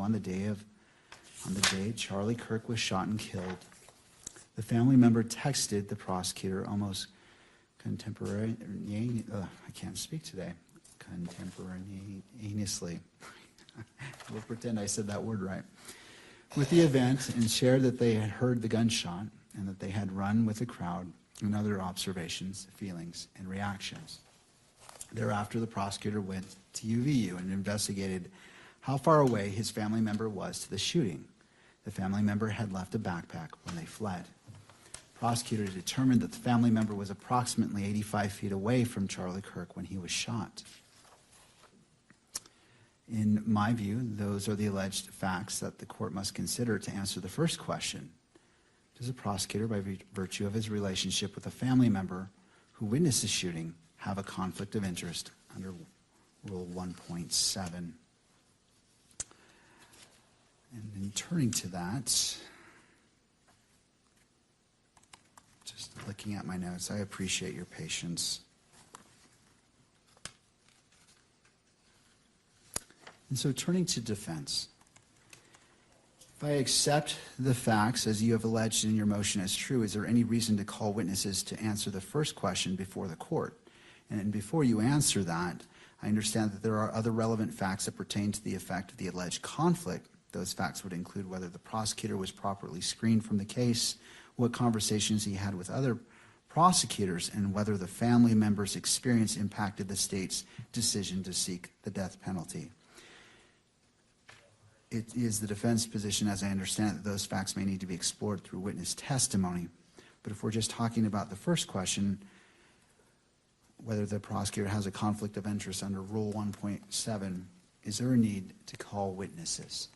on the day Charlie Kirk was shot and killed, the family member texted the prosecutor almost contemporaneously. We'll pretend I said that word right. With the event, and shared that they had heard the gunshot and that they had run with the crowd and other observations, feelings, and reactions. Thereafter, the prosecutor went to UVU and investigated how far away his family member was to the shooting. The family member had left a backpack when they fled. Prosecutors determined that the family member was approximately 85 feet away from Charlie Kirk when he was shot. In my view, those are the alleged facts that the court must consider to answer the first question. Does a prosecutor, by virtue of his relationship with a family member who witnessed the shooting, have a conflict of interest under Rule 1.7? And in turning to that, just looking at my notes, I appreciate your patience. And so turning to defense, if I accept the facts as you have alleged in your motion as true, is there any reason to call witnesses to answer the first question before the court? And before you answer that, I understand that there are other relevant facts that pertain to the effect of the alleged conflict. Those facts would include whether the prosecutor was properly screened from the case, what conversations he had with other prosecutors, and whether the family member's experience impacted the state's decision to seek the death penalty. It is the defense position, as I understand it, that those facts may need to be explored through witness testimony. But if we're just talking about the first question, whether the prosecutor has a conflict of interest under Rule 1.7, is there a need to call witnesses?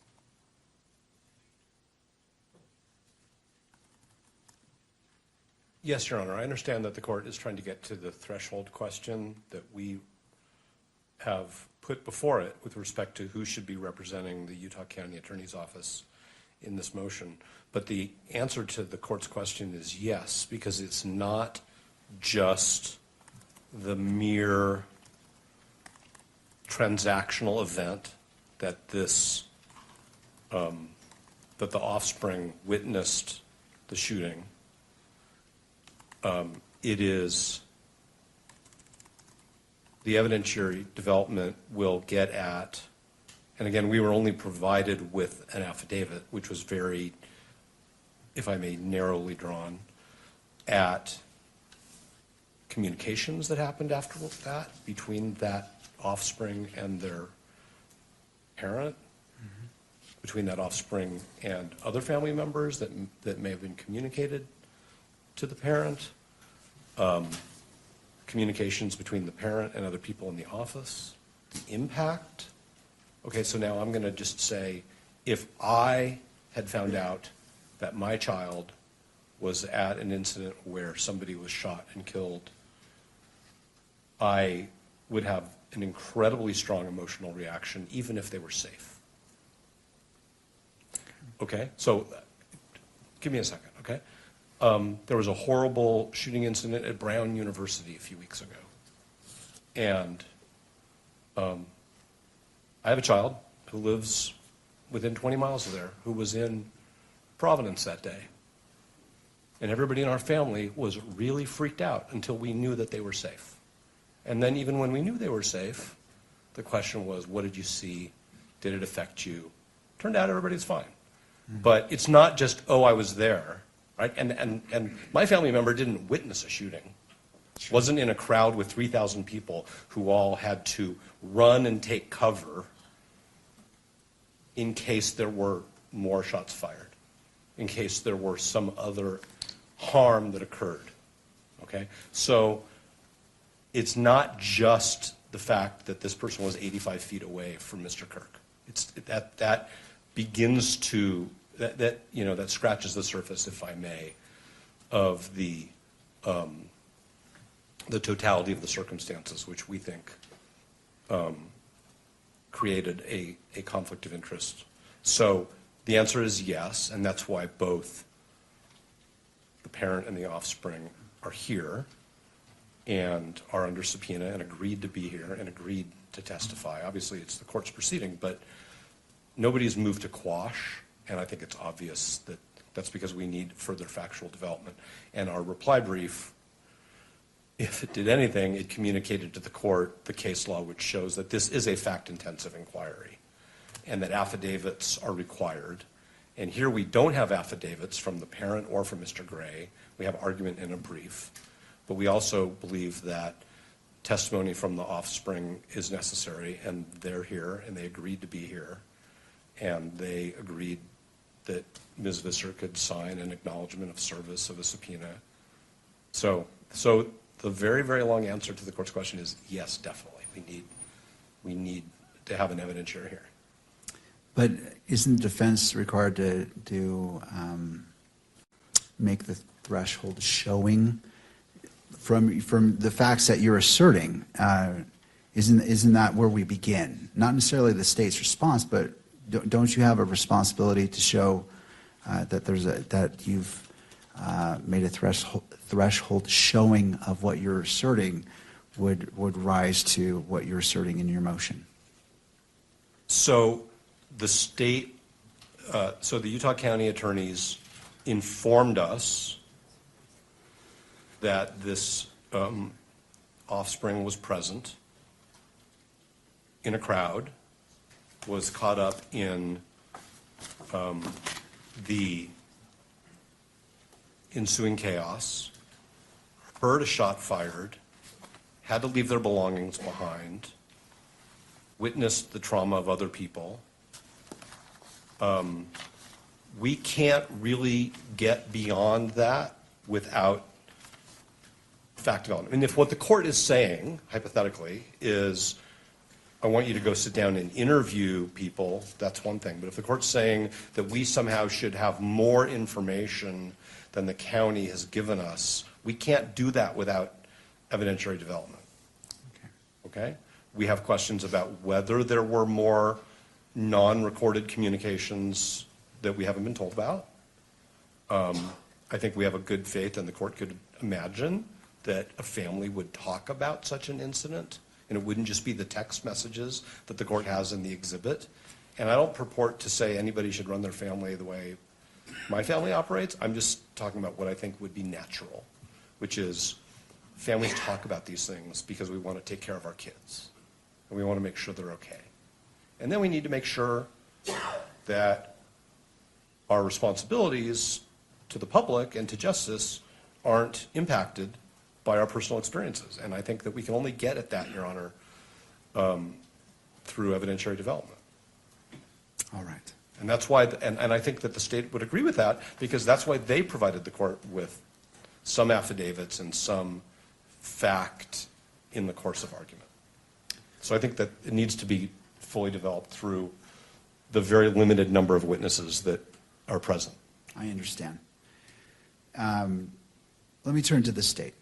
Yes, Your Honor. I understand that the court is trying to get to the threshold question that we have put before it with respect to who should be representing the Utah County Attorney's Office in this motion. But the answer to the court's question is yes, because it's not just the mere transactional event that this that the offspring witnessed the shooting. It is the evidentiary development will get at, and again, we were only provided with an affidavit, which was very, if I may, narrowly drawn, at communications that happened after that between that offspring and their parent, between that offspring and other family members that may have been communicated to the parent, communications between the parent and other people in the office, the impact. Okay, so now I'm going to just say, if I had found out that my child was at an incident where somebody was shot and killed, I would have an incredibly strong emotional reaction, even if they were safe. Okay, so give me a second, okay? There was a horrible shooting incident at Brown University a few weeks ago. And I have a child who lives within 20 miles of there who was in Providence that day. And everybody in our family was really freaked out until we knew that they were safe. And then even when we knew they were safe, the question was, what did you see? Did it affect you? Turned out everybody's fine. Mm-hmm. But it's not just, oh, I was there. Right? And my family member didn't witness a shooting. Sure. Wasn't in a crowd with 3,000 people who all had to run and take cover in case there were more shots fired, in case there were some other harm that occurred. Okay? So it's not just the fact that this person was 85 feet away from Mr. Kirk. It's that begins to that scratches the surface, if I may, of the totality of the circumstances, which we think created a conflict of interest. So the answer is yes, and that's why both the parent and the offspring are here and are under subpoena and agreed to be here and agreed to testify. Obviously, it's the court's proceeding, but nobody's moved to quash, and I think it's obvious that that's because we need further factual development. And our reply brief, if it did anything, it communicated to the court the case law which shows that this is a fact-intensive inquiry and that affidavits are required. And here we don't have affidavits from the parent or from Mr. Gray. We have argument in a brief. But we also believe that testimony from the offspring is necessary, and they're here, and they agreed to be here. And they agreed that Ms. Visser could sign an acknowledgement of service of a subpoena. So the very, very long answer to the court's question is yes, definitely. We need to have an evidentiary hearing. But isn't the defense required to make the threshold showing from the facts that you're asserting? Isn't that where we begin? Not necessarily the state's response, but don't you have a responsibility to show that you've made a threshold showing of what you're asserting would rise to what you're asserting in your motion? So the state, so the Utah County attorneys informed us that this offspring was present in a crowd, was caught up in the ensuing chaos, heard a shot fired, had to leave their belongings behind, witnessed the trauma of other people. We can't really get beyond that without fact development. And if what the court is saying, hypothetically, is I want you to go sit down and interview people, that's one thing. But if the court's saying that we somehow should have more information than the county has given us, we can't do that without evidentiary development. Okay? We have questions about whether there were more non-recorded communications that we haven't been told about. I think we have a good faith, and the court could imagine that a family would talk about such an incident, and it wouldn't just be the text messages that the court has in the exhibit. And I don't purport to say anybody should run their family the way my family operates. I'm just talking about what I think would be natural, which is families talk about these things because we want to take care of our kids, and we want to make sure they're okay. And then we need to make sure that our responsibilities to the public and to justice aren't impacted by our personal experiences. And I think that we can only get at that, Your Honor, through evidentiary development. All right. And that's why, and I think that the state would agree with that, because that's why they provided the court with some affidavits and some fact in the course of argument. So I think that it needs to be fully developed through the very limited number of witnesses that are present. I understand. Let me turn to the state.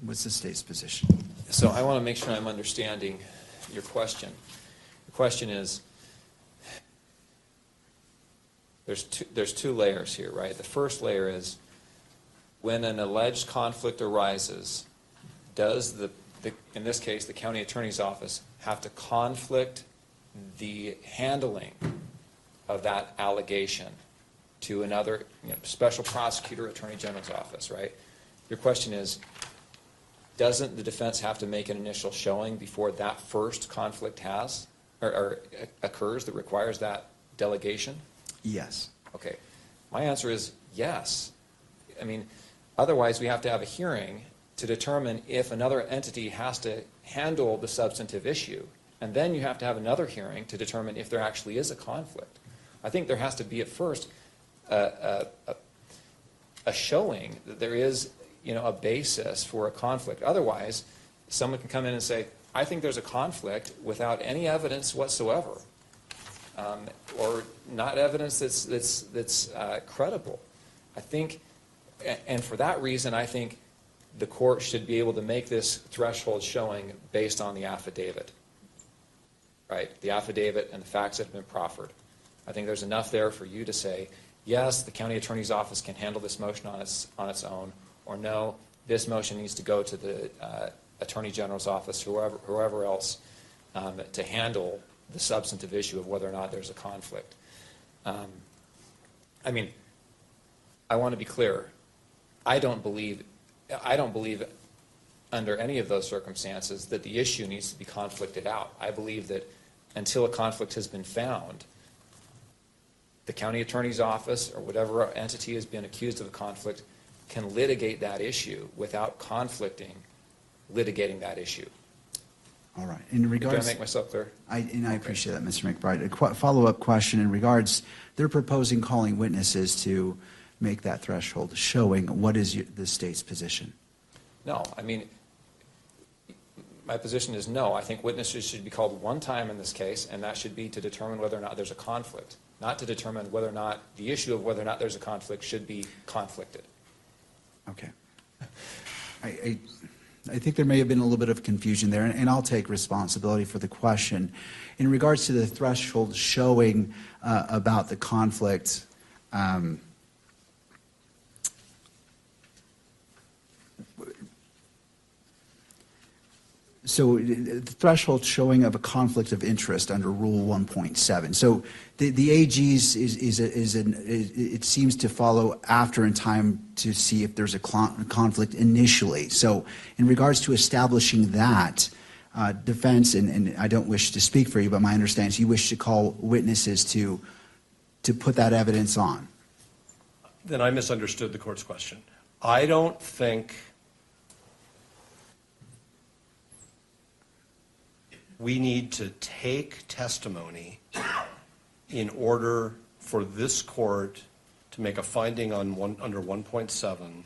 What's the state's position? So I want to make sure I'm understanding your question. The question is, there's two layers here, right? The first layer is, when an alleged conflict arises, does in this case, the county attorney's office have to conflict the handling of that allegation to another special prosecutor, attorney general's office, right? Your question is, doesn't the defense have to make an initial showing before that first conflict has or occurs that requires that delegation? Yes. Okay. My answer is yes. I mean, otherwise we have to have a hearing to determine if another entity has to handle the substantive issue. And then you have to have another hearing to determine if there actually is a conflict. I think there has to be at first a showing that there is a basis for a conflict. Otherwise, someone can come in and say, I think there's a conflict without any evidence whatsoever, or not evidence that's credible. I think, and for that reason, I think the court should be able to make this threshold showing based on the affidavit, right? The affidavit and the facts that have been proffered. I think there's enough there for you to say, yes, the county attorney's office can handle this motion on its own, or no, this motion needs to go to the attorney general's office, whoever else, to handle the substantive issue of whether or not there's a conflict. I mean, I want to be clear. I don't believe under any of those circumstances that the issue needs to be conflicted out. I believe that until a conflict has been found, the county attorney's office or whatever entity has been accused of a conflict can litigate that issue without litigating that issue. All right. In Did regards, I make myself clear? I appreciate that, Mr. McBride. A follow-up question in regards, they're proposing calling witnesses to make that threshold showing. What is the state's position? No, I mean, my position is no. I think witnesses should be called one time in this case, and that should be to determine whether or not there's a conflict, not to determine whether or not the issue of whether or not there's a conflict should be conflicted. Okay. I think there may have been a little bit of confusion there, and I'll take responsibility for the question. In regards to the threshold showing about the conflict, so the threshold showing of a conflict of interest under Rule 1.7. So the AG's it seems to follow after in time to see if there's a conflict initially. So in regards to establishing that, defense, and I don't wish to speak for you, but my understanding is you wish to call witnesses to put that evidence on. Then I misunderstood the court's question. I don't think we need to take testimony in order for this court to make a finding on under 1.7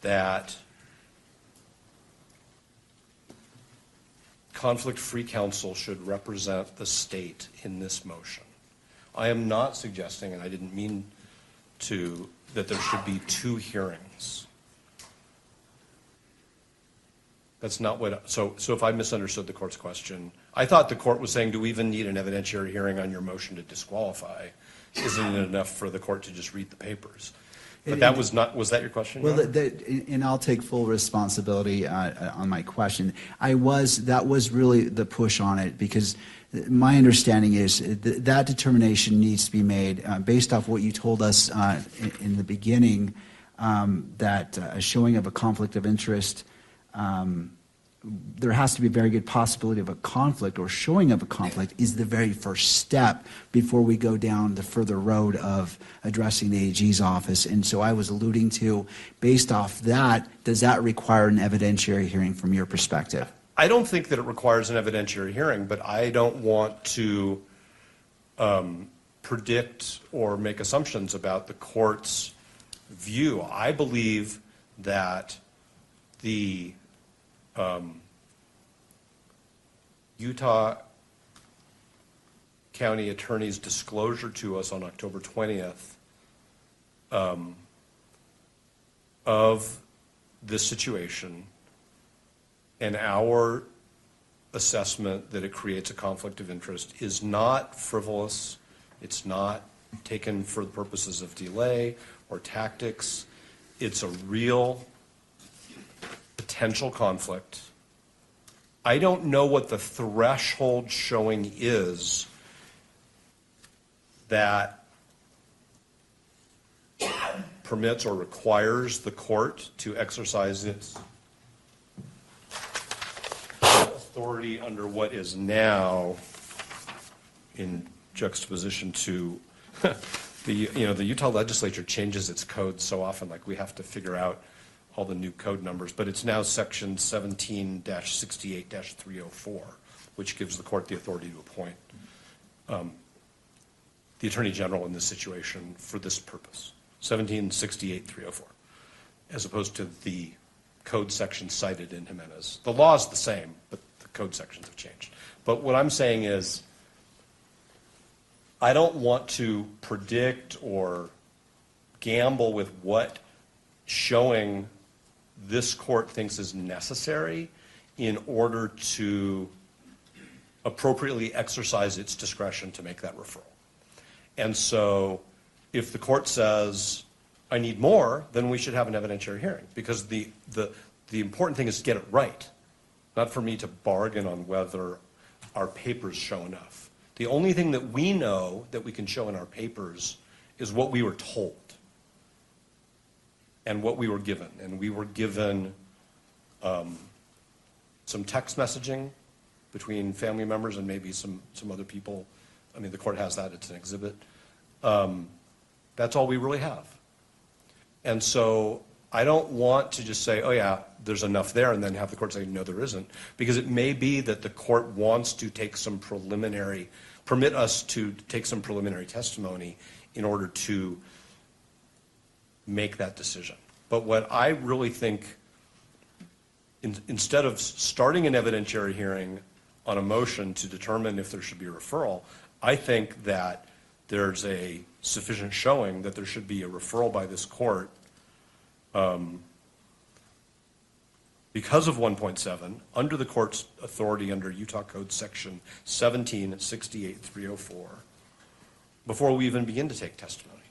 that conflict-free counsel should represent the state in this motion. I am not suggesting, and I didn't mean to, that there should be 2 hearings. That's not what, so if I misunderstood the court's question, I thought the court was saying, do we even need an evidentiary hearing on your motion to disqualify? Isn't it enough for the court to just read the papers? But that was not, was that your question? Well, and I'll take full responsibility on my question. That was really the push on it, because my understanding is that determination needs to be made based off what you told us in the beginning, that a showing of a conflict of interest, there has to be a very good possibility of a conflict, or showing of a conflict is the very first step before we go down the further road of addressing the AG's office. And so I was alluding to, based off that, does that require an evidentiary hearing from your perspective? I don't think that it requires an evidentiary hearing, but I don't want to predict or make assumptions about the court's view. I believe that the Utah County Attorney's disclosure to us on October 20th of this situation and our assessment that it creates a conflict of interest is not frivolous. It's not taken for the purposes of delay or tactics. It's a real potential conflict. I don't know what the threshold showing is that permits or requires the court to exercise its authority under what is now, in juxtaposition to the Utah legislature changes its code so often, like we have to figure out all the new code numbers, but it's now section 17-68-304, which gives the court the authority to appoint the Attorney General in this situation for this purpose, 17-68-304, as opposed to the code section cited in Jimenez. The law is the same, but the code sections have changed. But what I'm saying is, I don't want to predict or gamble with what showing this court thinks is necessary in order to appropriately exercise its discretion to make that referral. And so if the court says, I need more, then we should have an evidentiary hearing, because the important thing is to get it right, not for me to bargain on whether our papers show enough. The only thing that we know that we can show in our papers is what we were told and what we were given. And we were given some text messaging between family members and maybe some other people. I mean, the court has that, it's an exhibit. That's all we really have. And so I don't want to just say, oh yeah, there's enough there, and then have the court say, no, there isn't. Because it may be that the court wants to take some permit us to take some preliminary testimony in order to make that decision. But what I really think, instead of starting an evidentiary hearing on a motion to determine if there should be a referral, I think that there's a sufficient showing that there should be a referral by this court because of 1.7, under the court's authority under Utah Code Section 1768-304, before we even begin to take testimony.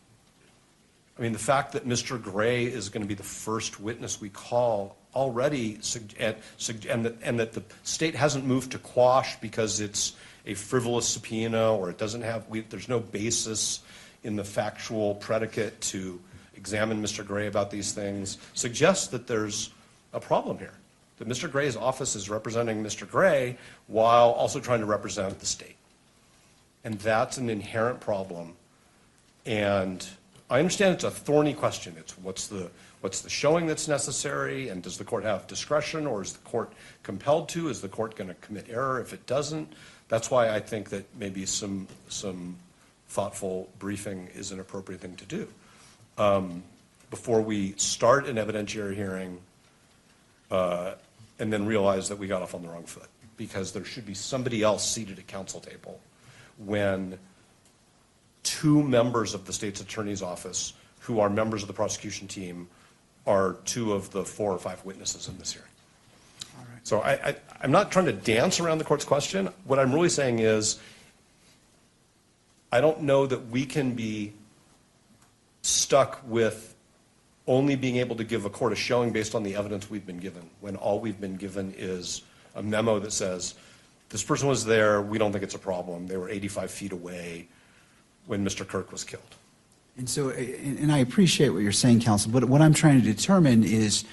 I mean, the fact that Mr. Gray is going to be the first witness we call already, and that the state hasn't moved to quash because it's a frivolous subpoena or it doesn't have, there's no basis in the factual predicate to examine Mr. Gray about these things, suggests that there's a problem here. That Mr. Gray's office is representing Mr. Gray while also trying to represent the state. And that's an inherent problem. And I understand it's a thorny question. It's what's the showing that's necessary, and does the court have discretion, or is the court compelled to? Is the court going to commit error if it doesn't? That's why I think that maybe some thoughtful briefing is an appropriate thing to do. Before we start an evidentiary hearing and then realize that we got off on the wrong foot, because there should be somebody else seated at counsel table when two members of the state's attorney's office who are members of the prosecution team are two of the 4 or 5 witnesses in this hearing. All right. So I'm not trying to dance around the court's question. What I'm really saying is I don't know that we can be stuck with only being able to give a court a showing based on the evidence we've been given, when all we've been given is a memo that says, this person was there, we don't think it's a problem, they were 85 feet away when Mr. Kirk was killed. And so, and I appreciate what you're saying, counsel, but what I'm trying to determine is,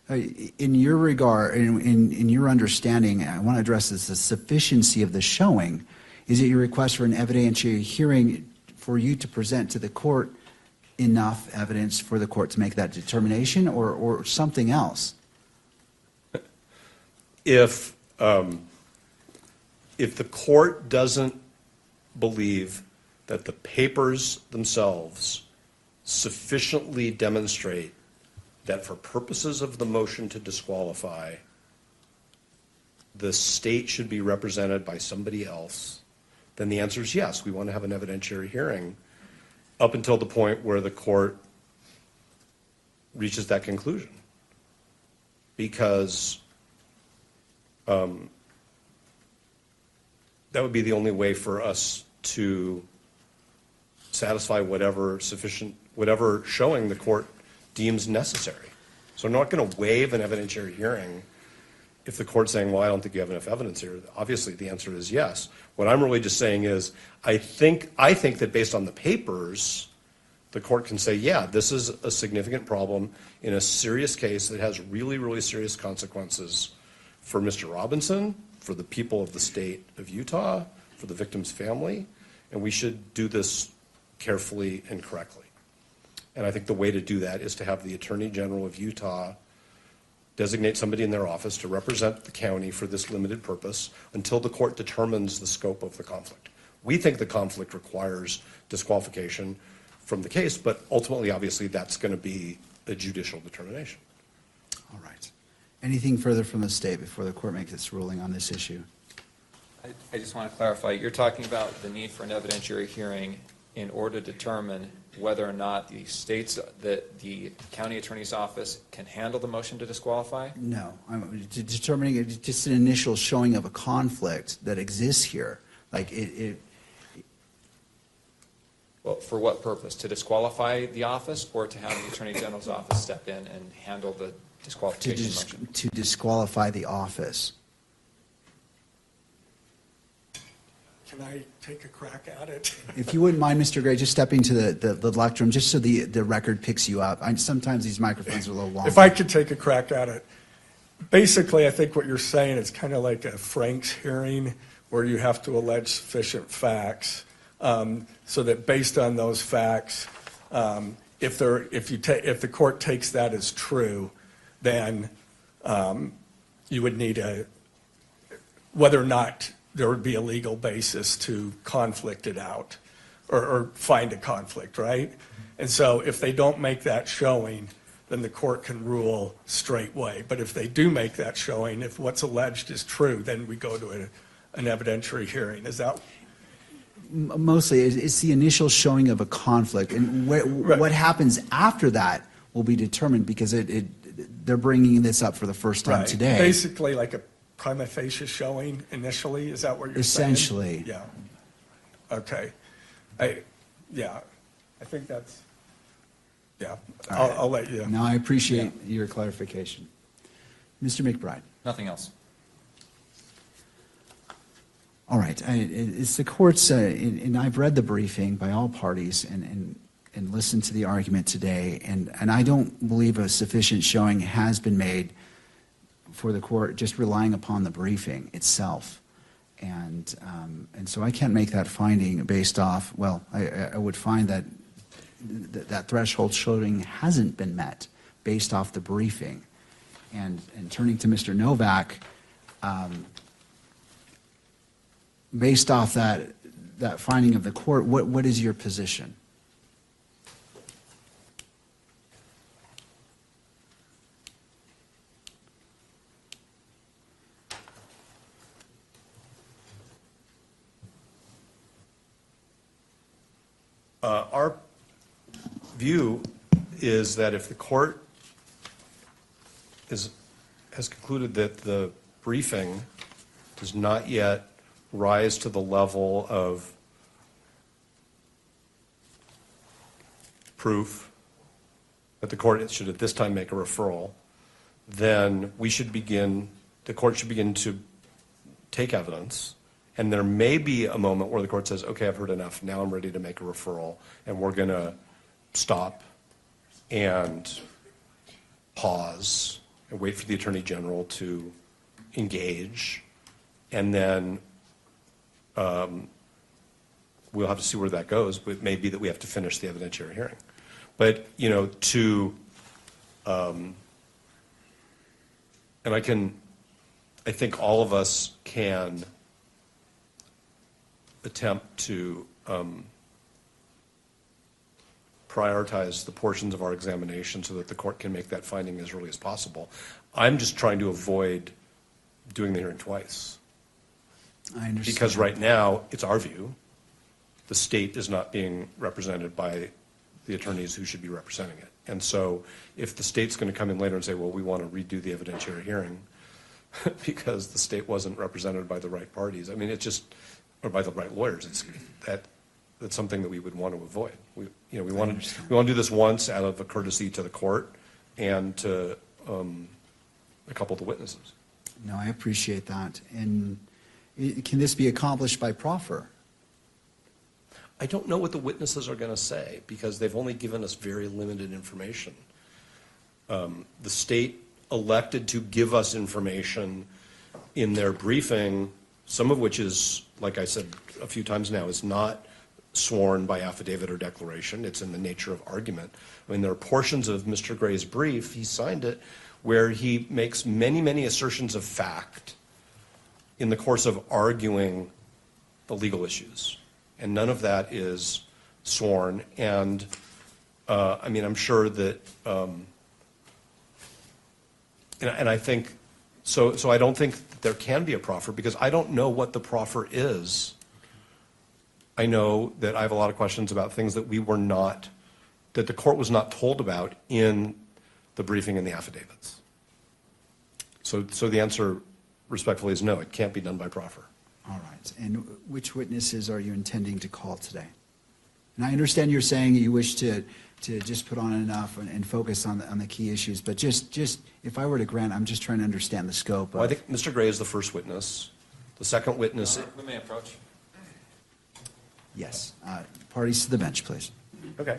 in your regard, in your understanding, I want to address this, the sufficiency of the showing. Is it your request for an evidentiary hearing for you to present to the court enough evidence for the court to make that determination, or something else? If the court doesn't believe that the papers themselves sufficiently demonstrate that for purposes of the motion to disqualify, the state should be represented by somebody else, then the answer is yes, we want to have an evidentiary hearing up until the point where the court reaches that conclusion. Because that would be the only way for us to satisfy whatever showing the court deems necessary. So I'm not going to waive an evidentiary hearing if the court's saying, well, I don't think you have enough evidence here. Obviously, the answer is yes. What I'm really just saying is, I think that based on the papers, the court can say, yeah, this is a significant problem in a serious case that has really, really serious consequences for Mr. Robinson, for the people of the state of Utah, for the victim's family, and we should do this carefully and correctly. And I think the way to do that is to have the Attorney General of Utah designate somebody in their office to represent the county for this limited purpose until the court determines the scope of the conflict. We think the conflict requires disqualification from the case, but ultimately, obviously, that's going to be a judicial determination. All right. Anything further from the state before the court makes its ruling on this issue? I just want to clarify, you're talking about the need for an evidentiary hearing in order to determine whether or not that the county attorney's office can handle the motion to disqualify? No, I'm determining just an initial showing of a conflict that exists here. Like Well, for what purpose? To disqualify the office, or to have the attorney general's office step in and handle the disqualification motion? to disqualify the office. Can I take a crack at it? If you wouldn't mind, Mr. Gray, just stepping to the lectern, just so the record picks you up. Sometimes these microphones are a little long. If I could take a crack at it. Basically, I think what you're saying is kind of like a Frank's hearing where you have to allege sufficient facts, so that based on those facts, if the court takes that as true, then you would need whether or not there would be a legal basis to conflict it out or find a conflict, right? And so if they don't make that showing, then the court can rule straightway. But if they do make that showing, if what's alleged is true, then we go to an evidentiary hearing. Is that? Mostly, it's the initial showing of a conflict, and what happens after that will be determined, because they're bringing this up for the first time today. Basically, like a prima facie showing initially. Is that what you're saying? Essentially. Yeah. Okay. I think that's. Yeah. I'll let you. No, I appreciate your clarification. Mr. McBride. Nothing else. All right. It's the court's, and I've read the briefing by all parties and listened to the argument today, and I don't believe a sufficient showing has been made for the court just relying upon the briefing itself. And so I can't make that finding based off, well, I would find that that threshold showing hasn't been met based off the briefing. And turning to Mr. Novak, based off that finding of the court, what is your position? Our view is that if the court has concluded that the briefing does not yet rise to the level of proof that the court should at this time make a referral, then the court should begin to take evidence. And there may be a moment where the court says, okay, I've heard enough. Now I'm ready to make a referral. And we're going to stop and pause and wait for the Attorney General to engage. And then we'll have to see where that goes. But it may be that we have to finish the evidentiary hearing. But, and I think all of us can attempt to prioritize the portions of our examination so that the court can make that finding as early as possible. I'm just trying to avoid doing the hearing twice. I understand. Because right now, it's our view, the state is not being represented by the attorneys who should be representing it. And so if the state's going to come in later and say, well, we want to redo the evidentiary hearing because the state wasn't represented by the right parties, I mean, it's just, or by the right lawyers, that's something that we would want to avoid. We want to do this once out of a courtesy to the court and to a couple of the witnesses. No, I appreciate that. And can this be accomplished by proffer? I don't know what the witnesses are going to say because they've only given us very limited information. The state elected to give us information in their briefing, some of which is, like I said a few times now, is not sworn by affidavit or declaration. It's in the nature of argument. I mean, there are portions of Mr. Gray's brief, he signed it, where he makes many, many assertions of fact in the course of arguing the legal issues. And none of that is sworn. And I mean, I'm sure that, and I think, so I don't think that there can be a proffer because I don't know what the proffer is. I know that I have a lot of questions about things that that the court was not told about in the briefing and the affidavits. So the answer respectfully is no, it can't be done by proffer. All right. And which witnesses are you intending to call today? And I understand you're saying you wish to just put on enough and focus on the key issues, but just if I were to grant, I'm just trying to understand the scope of. Well, I think Mr. Gray is the first witness. The second witness. We may approach. Yes. Parties to the bench, please. Okay.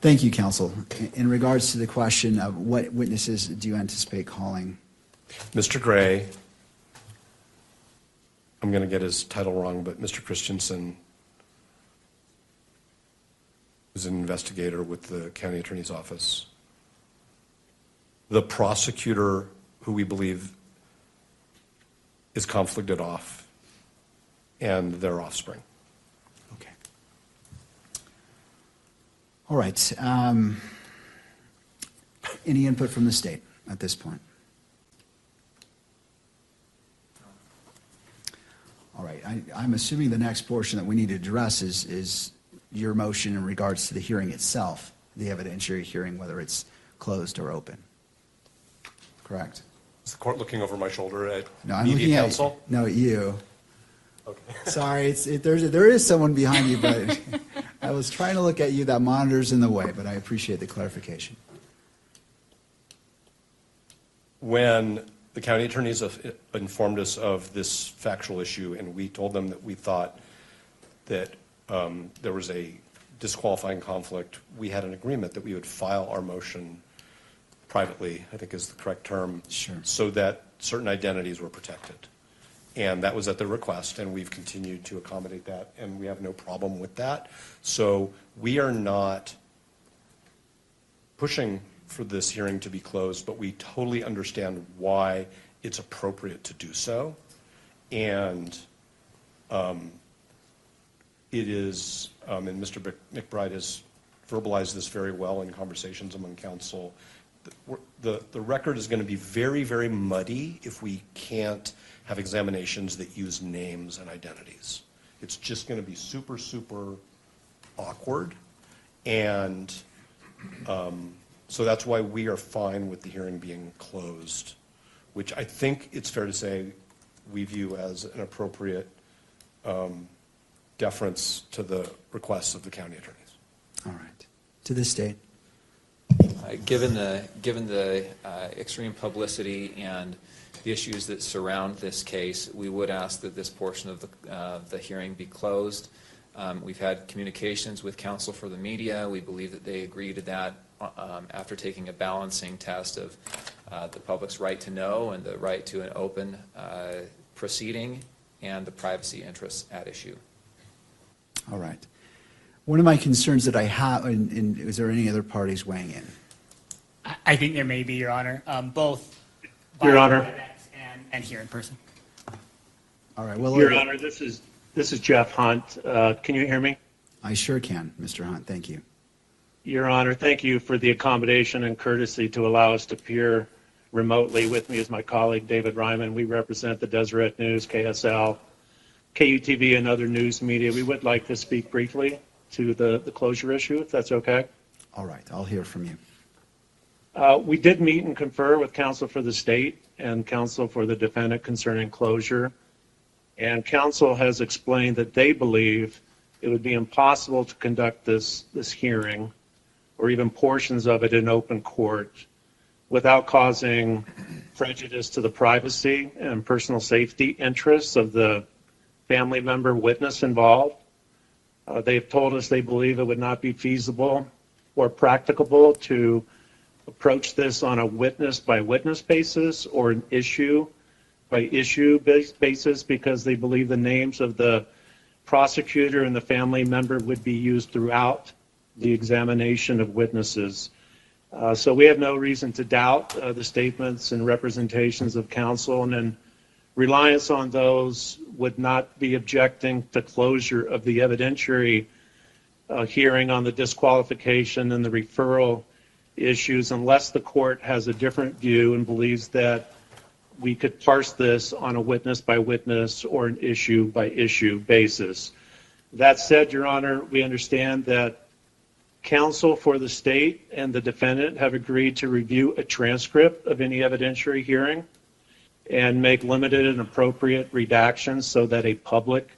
Thank you, counsel. In regards to the question of what witnesses do you anticipate calling? Mr. Gray, I'm going to get his title wrong, but Mr. Christensen is an investigator with the county attorney's office. The prosecutor, who we believe is conflicted off, and their offspring. Okay. All right. Any input from the state at this point? All right. I'm assuming the next portion that we need to address is your motion in regards to the hearing itself, the evidentiary hearing, whether it's closed or open. Correct? Is the court looking over my shoulder at No, I'm media looking counsel? at no, you. Okay. Sorry, there is someone behind you, but I was trying to look at you. That monitor's in the way, but I appreciate the clarification. When the county attorneys informed us of this factual issue, and we told them that we thought that there was a disqualifying conflict, we had an agreement that we would file our motion privately, I think is the correct term, Sure. so that certain identities were protected. And that was at the request, and we've continued to accommodate that, and we have no problem with that. So we are not pushing for this hearing to be closed, but we totally understand why it's appropriate to do so. And it is, and Mr. McBride has verbalized this very well in conversations among counsel, the record is going to be very, very muddy if we can't have examinations that use names and identities. It's just going to be super, super awkward. And so that's why we are fine with the hearing being closed, which I think it's fair to say we view as an appropriate deference to the requests of the county attorneys. All right. To the state. Given the extreme publicity and the issues that surround this case, we would ask that this portion of the hearing be closed. We've had communications with counsel for the media. We believe that they agree to that after taking a balancing test of the public's right to know and the right to an open proceeding and the privacy interests at issue. All right. One of my concerns that I have, and is there any other parties weighing in? I think there may be, Your Honor, both Your by Honor. WebEx and here in person. All right. Well, Your Honor, this is Jeff Hunt. Can you hear me? I sure can, Mr. Hunt. Thank you. Your Honor, thank you for the accommodation and courtesy to allow us to appear remotely. With me is my colleague, David Ryman. We represent the Deseret News, KSL, KUTV, and other news media. We would like to speak briefly to the closure issue, if that's okay. All right. I'll hear from you. We did meet and confer with counsel for the state and counsel for the defendant concerning closure. And counsel has explained that they believe it would be impossible to conduct this hearing or even portions of it in open court without causing prejudice to the privacy and personal safety interests of the family member witness involved. They've told us they believe it would not be feasible or practicable to approach this on a witness-by-witness basis or an issue-by-issue basis because they believe the names of the prosecutor and the family member would be used throughout the examination of witnesses. So we have no reason to doubt the statements and representations of counsel, and in reliance on those would not be objecting to closure of the evidentiary hearing on the disqualification and the referral issues unless the court has a different view and believes that we could parse this on a witness-by-witness or an issue-by-issue basis. That said, Your Honor, we understand that counsel for the state and the defendant have agreed to review a transcript of any evidentiary hearing and make limited and appropriate redactions so that a public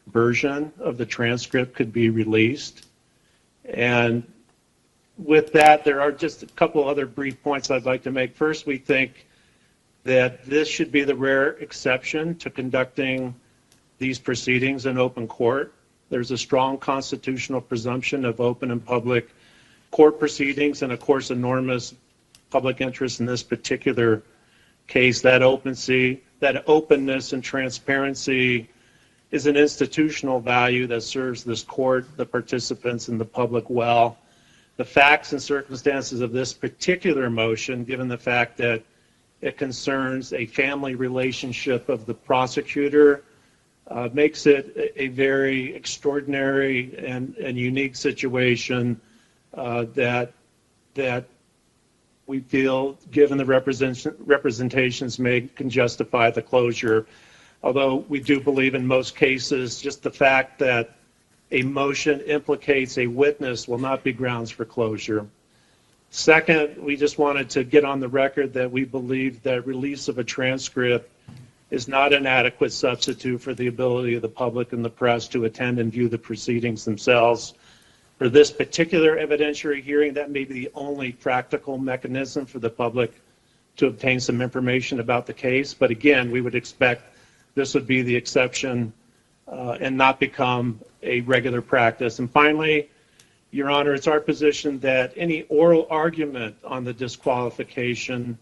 version of the transcript could be released. And with that, there are just a couple other brief points I'd like to make. First, we think that this should be the rare exception to conducting these proceedings in open court. There's a strong constitutional presumption of open and public court proceedings, and of course, enormous public interest in this particular case. That openness and transparency is an institutional value that serves this court, the participants, and the public well. The facts and circumstances of this particular motion, given the fact that it concerns a family relationship of the prosecutor, makes it a very extraordinary and unique situation that we feel, given the representations made, can justify the closure. Although we do believe in most cases, just the fact that a motion implicates a witness will not be grounds for closure. Second, we just wanted to get on the record that we believe that release of a transcript is not an adequate substitute for the ability of the public and the press to attend and view the proceedings themselves. For this particular evidentiary hearing, that may be the only practical mechanism for the public to obtain some information about the case. But again, we would expect this would be the exception and not become a regular practice. And finally, Your Honor, it's our position that any oral argument on the disqualification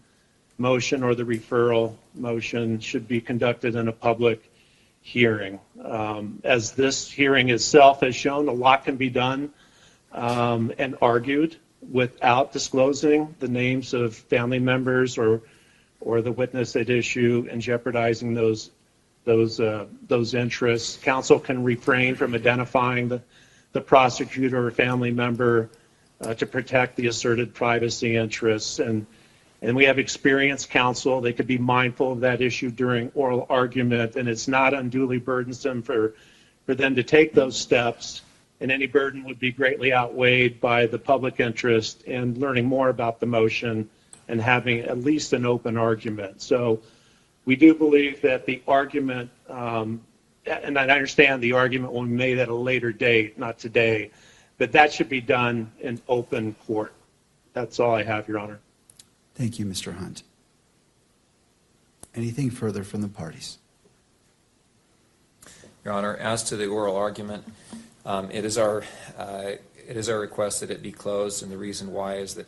motion or the referral motion should be conducted in a public hearing. As this hearing itself has shown, a lot can be done and argued without disclosing the names of family members or the witness at issue and jeopardizing those interests. Counsel can refrain from identifying the prosecutor or family member to protect the asserted privacy interests. And we have experienced counsel. They could be mindful of that issue during oral argument, and it's not unduly burdensome for them to take those steps, and any burden would be greatly outweighed by the public interest in learning more about the motion and having at least an open argument. So we do believe that the argument, and I understand the argument will be made at a later date, not today, but that should be done in open court. That's all I have, Your Honor. Thank you, Mr. Hunt. Anything further from the parties? Your Honor, as to the oral argument, it is our request that it be closed, and the reason why is that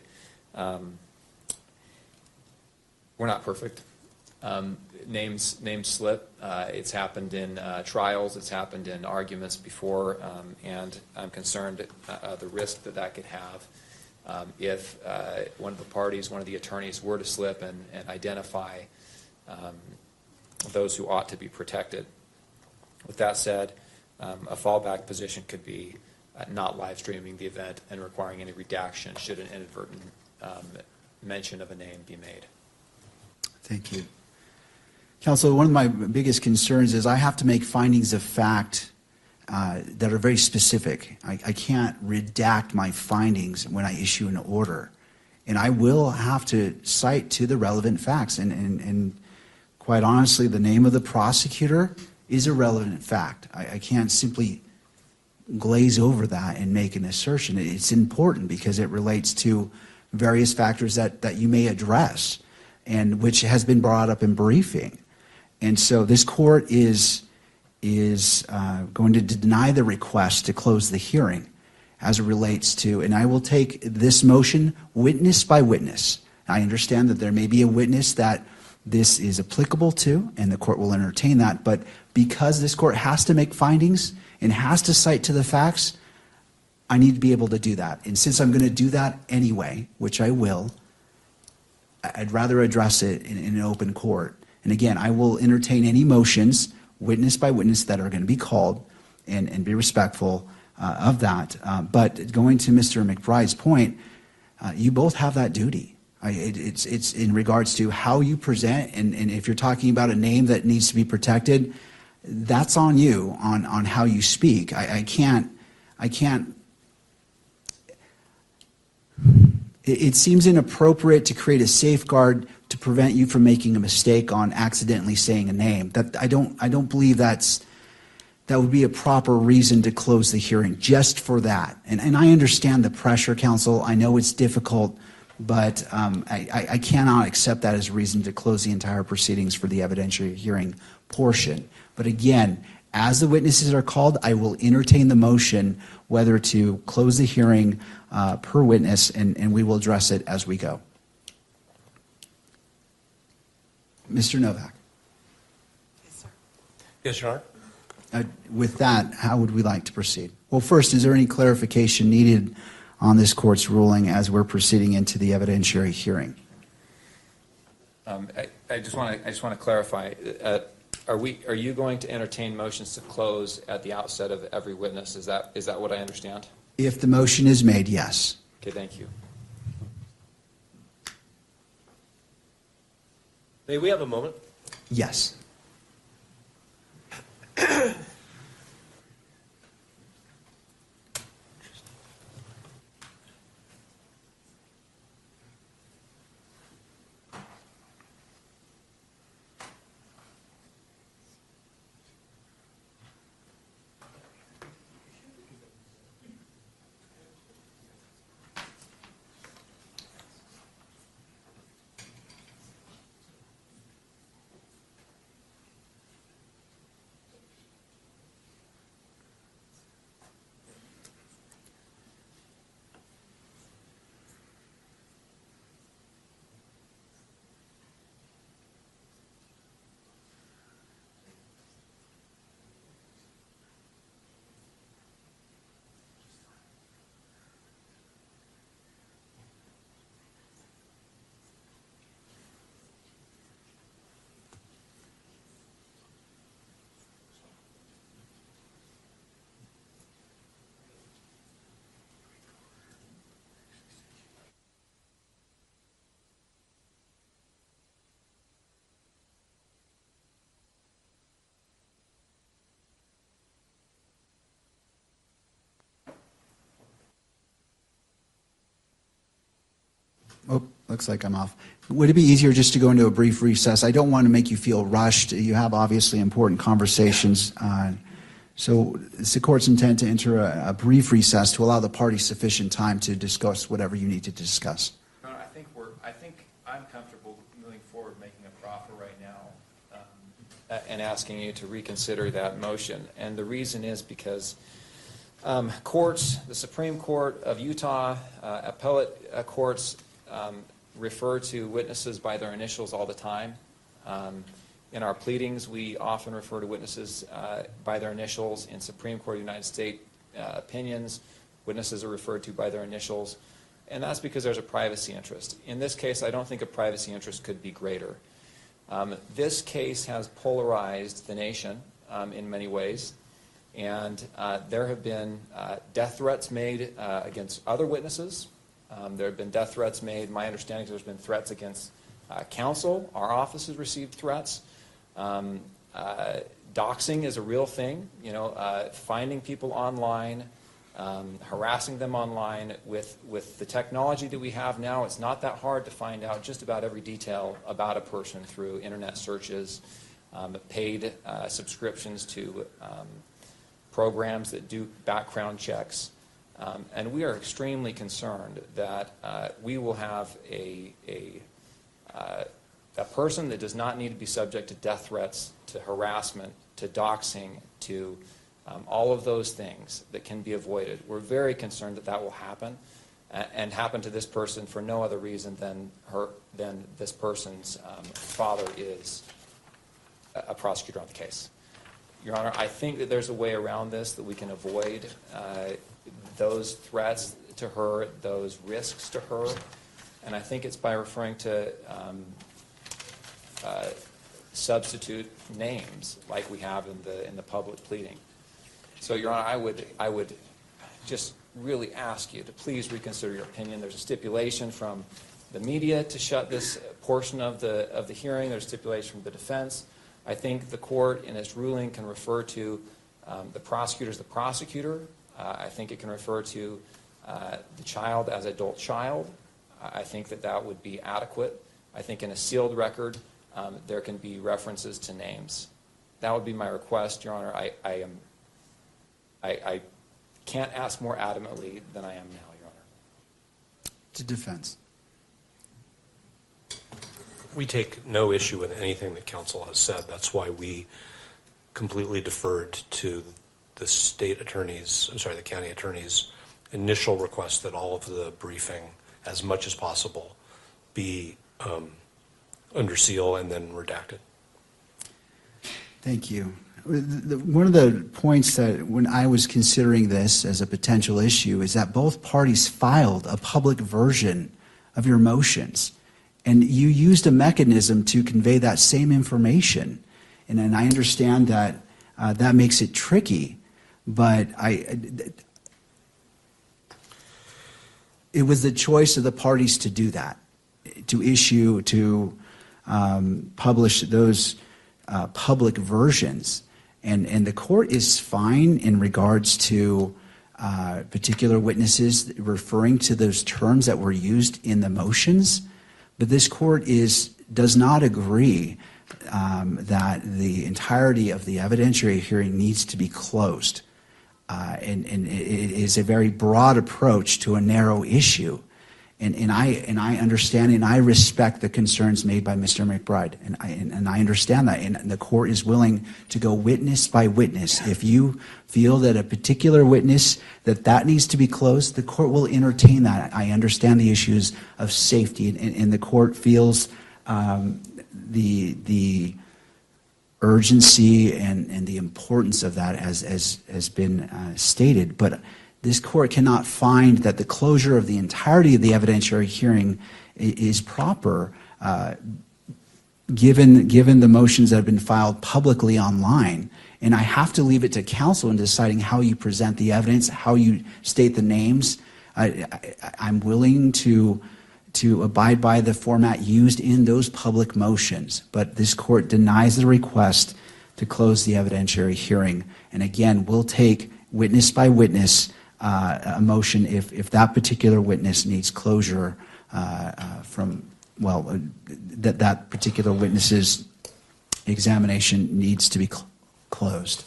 we're not perfect. Names slip. It's happened in trials. It's happened in arguments before, and I'm concerned at the risk that could have if one of the parties, one of the attorneys, were to slip and identify those who ought to be protected. With that said, a fallback position could be not live streaming the event and requiring any redaction should an inadvertent mention of a name be made. Thank you. Counsel, one of my biggest concerns is I have to make findings of fact that are very specific. I can't redact my findings when I issue an order. And I will have to cite to the relevant facts. And quite honestly, the name of the prosecutor is a relevant fact. I can't simply glaze over that and make an assertion. It's important because it relates to various factors that you may address and which has been brought up in briefing. And so this court is is going to deny the request to close the hearing as it relates to, and I will take this motion witness by witness. I understand that there may be a witness that this is applicable to, and the court will entertain that, but because this court has to make findings and has to cite to the facts, I need to be able to do that. And since I'm going to do that anyway, which I will, I'd rather address it in an open court. And again, I will entertain any motions, witness by witness, that are going to be called and be respectful of that. But going to Mr. McBride's point, you both have that duty. It's in regards to how you present, and if you're talking about a name that needs to be protected, that's on you, on how you speak. I can't. It seems inappropriate to create a safeguard to prevent you from making a mistake on accidentally saying a name. That I don't believe that would be a proper reason to close the hearing just for that. And I understand the pressure, counsel. I know it's difficult, but I cannot accept that as a reason to close the entire proceedings for the evidentiary hearing portion. But again, as the witnesses are called, I will entertain the motion whether to close the hearing per witness, and we will address it as we go. Mr. Novak. Yes, Your Honor. With that, how would we like to proceed? Well, first, is there any clarification needed on this court's ruling as we're proceeding into the evidentiary hearing? I just want to clarify. Are you going to entertain motions to close at the outset of every witness? Is that what I understand? If the motion is made, yes. Okay, thank you. May we have a moment? Yes. Oh, looks like I'm off. Would it be easier just to go into a brief recess? I don't want to make you feel rushed. You have obviously important conversations. So it's the court's intent to enter a brief recess to allow the parties sufficient time to discuss whatever you need to discuss. No, I think I'm comfortable moving forward, making a proffer right now, and asking you to reconsider that motion. And the reason is because courts, the Supreme Court of Utah, appellate courts, refer to witnesses by their initials all the time. In our pleadings, we often refer to witnesses by their initials. In Supreme Court of the United States opinions, witnesses are referred to by their initials. And that's because there's a privacy interest. In this case, I don't think a privacy interest could be greater. This case has polarized the nation in many ways. And there have been death threats made against other witnesses. There have been death threats made. My understanding is there's been threats against counsel. Our office has received threats. Doxing is a real thing. You know, finding people online, harassing them online. With the technology that we have now, it's not that hard to find out just about every detail about a person through internet searches, paid subscriptions to programs that do background checks. And we are extremely concerned that we will have a a person that does not need to be subject to death threats, to harassment, to doxing, to all of those things that can be avoided. We're very concerned that that will happen, and happen to this person for no other reason than this person's father is a prosecutor on the case. Your Honor, I think that there's a way around this, that we can avoid those threats to her, those risks to her, and I think it's by referring to substitute names like we have in the public pleading. So, Your Honor, I would just really ask you to please reconsider your opinion. There's a stipulation from the media to shut this portion of the hearing. There's a stipulation from the defense. I think the court, in its ruling, can refer to the prosecutor as the prosecutor. I think it can refer to the child as adult child. I think that would be adequate. I think in a sealed record, there can be references to names. That would be my request, Your Honor. I can't ask more adamantly than I am now, Your Honor. To defense. We take no issue with anything that counsel has said. That's why we completely deferred to the state attorney's, the county attorney's initial request that all of the briefing, as much as possible, be under seal and then redacted. Thank you. One of the points that when I was considering this as a potential issue is that both parties filed a public version of your motions, and you used a mechanism to convey that same information. And I understand that that makes it tricky, but it was the choice of the parties to do that, to publish those public versions. And the court is fine in regards to particular witnesses referring to those terms that were used in the motions, but this court does not agree that the entirety of the evidentiary hearing needs to be closed. And it is a very broad approach to a narrow issue. And I understand and I respect the concerns made by Mr. McBride, and I understand that, and the court is willing to go witness by witness. If you feel that a particular witness, that needs to be closed, the court will entertain that. I understand the issues of safety, and the court feels the urgency and the importance of that has been stated, but this court cannot find that the closure of the entirety of the evidentiary hearing is proper, given the motions that have been filed publicly online. And I have to leave it to counsel in deciding how you present the evidence, how you state the names. I'm willing to abide by the format used in those public motions, but this court denies the request to close the evidentiary hearing. And again, we'll take witness by witness a motion if that particular witness needs closure that particular witness's examination needs to be closed.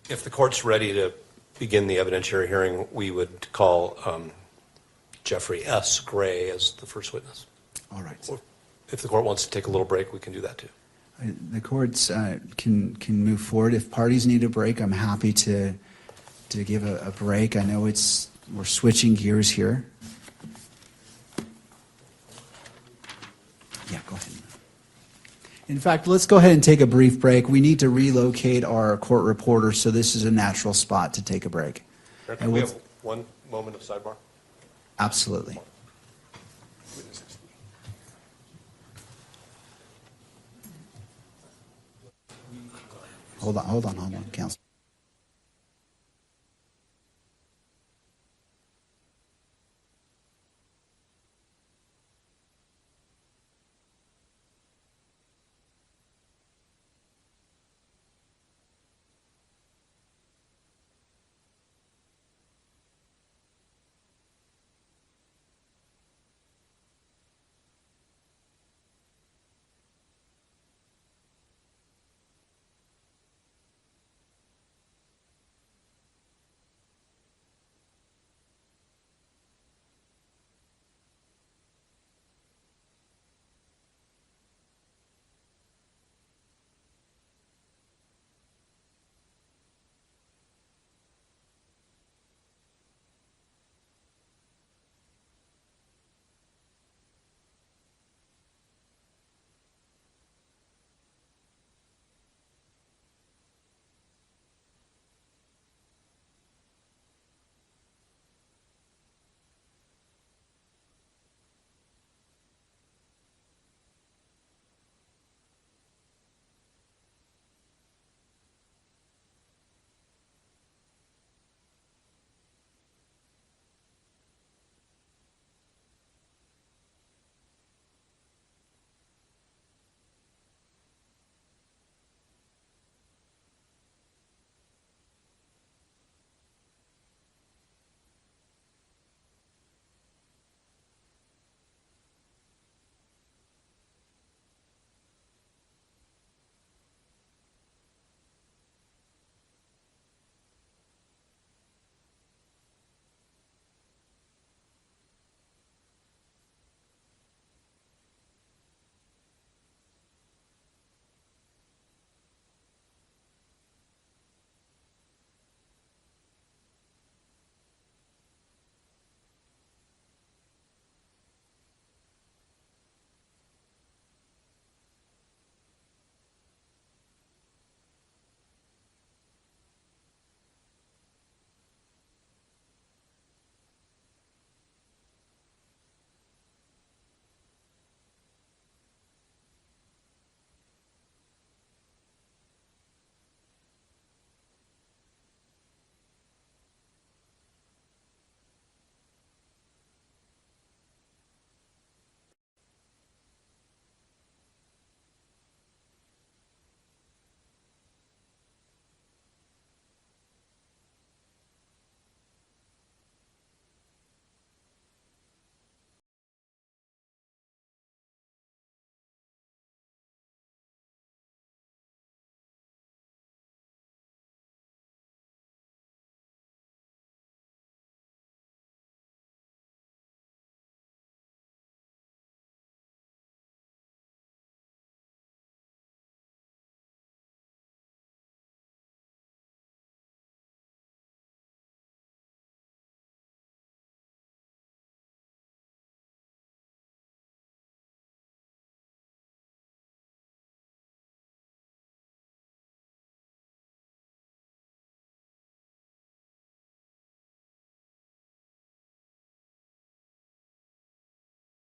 If the court's ready to begin the evidentiary hearing, we would call Jeffrey S. Gray as the first witness. All right. Or if the court wants to take a little break, we can do that too. The courts can move forward. If parties need a break, I'm happy to give a break. I know we're switching gears here. Yeah, go ahead. In fact, let's go ahead and take a brief break. We need to relocate our court reporter, so this is a natural spot to take a break. Can we have 1 moment of sidebar? Absolutely. Hold on, counsel.